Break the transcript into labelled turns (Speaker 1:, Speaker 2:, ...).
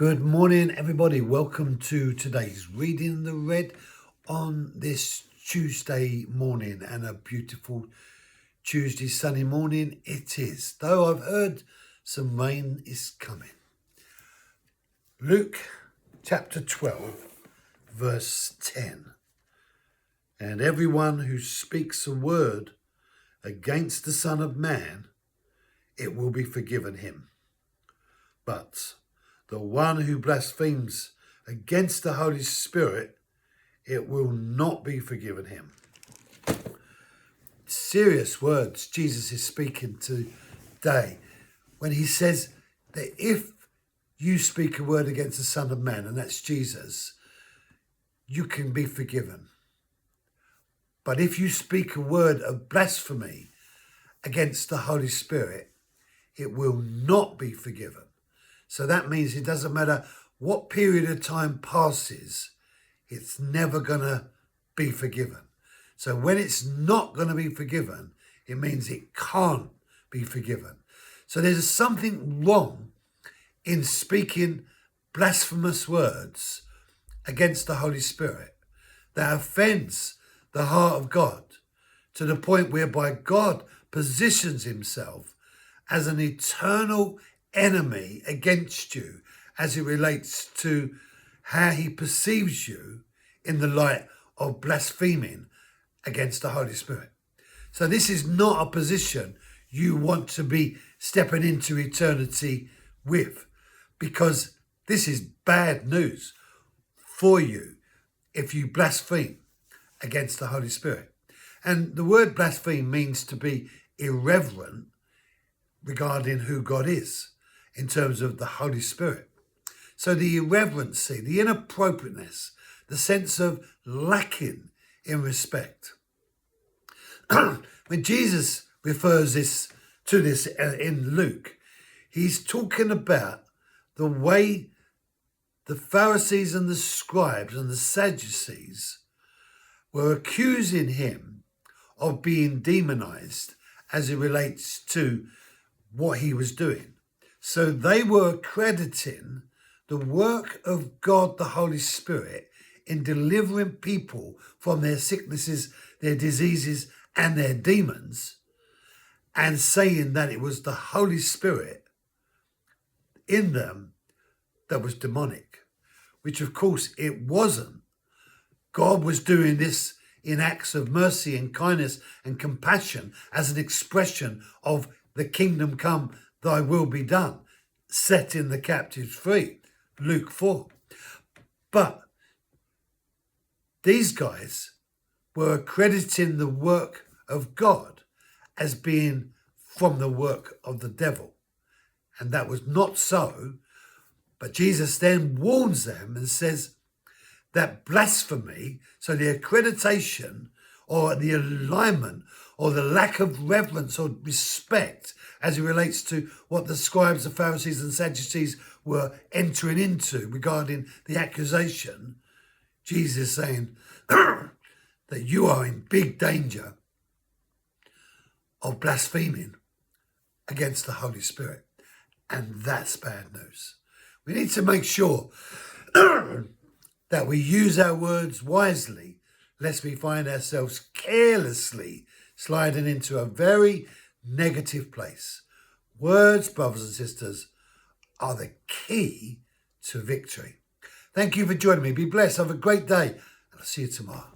Speaker 1: Good morning, everybody. Welcome to today's Reading the Red on this Tuesday morning, and a beautiful Tuesday sunny morning it is, though I've heard some rain is coming. Luke chapter 12, verse 10. And everyone who speaks a word against the Son of Man, it will be forgiven him. But the one who blasphemes against the Holy Spirit, it will not be forgiven him. Serious words Jesus is speaking today when he says that if you speak a word against the Son of Man, and that's Jesus, you can be forgiven. But if you speak a word of blasphemy against the Holy Spirit, it will not be forgiven. So that means it doesn't matter what period of time passes, it's never going to be forgiven. So when it's not going to be forgiven, it means it can't be forgiven. So there's something wrong in speaking blasphemous words against the Holy Spirit that offends the heart of God to the point whereby God positions himself as an eternal enemy against you as it relates to how he perceives you in the light of blaspheming against the Holy Spirit. So this is not a position you want to be stepping into eternity with, because this is bad news for you if you blaspheme against the Holy Spirit. And the word blaspheme means to be irreverent regarding who God is in terms of the Holy Spirit. So the irreverency, the inappropriateness, the sense of lacking in respect. When Jesus refers to this in Luke, he's talking about the way the Pharisees and the scribes and the Sadducees were accusing him of being demonized as it relates to what he was doing. So they were accrediting the work of God, the Holy Spirit, in delivering people from their sicknesses, their diseases, and their demons, and saying that it was the Holy Spirit in them that was demonic, which of course it wasn't. God was doing this in acts of mercy and kindness and compassion as an expression of the kingdom come, thy will be done, setting the captives free, Luke 4. But these guys were accrediting the work of God as being from the work of the devil. And that was not so. But Jesus then warns them and says that blasphemy, so the accreditation or the alignment or the lack of reverence or respect as it relates to what the scribes, the Pharisees and Sadducees were entering into regarding the accusation, Jesus is saying that you are in big danger of blaspheming against the Holy Spirit. And that's bad news. We need to make sure that we use our words wisely, lest we find ourselves carelessly sliding into a very negative place. Words, brothers and sisters, are the key to victory. Thank you for joining me. Be blessed. Have a great day. And I'll see you tomorrow.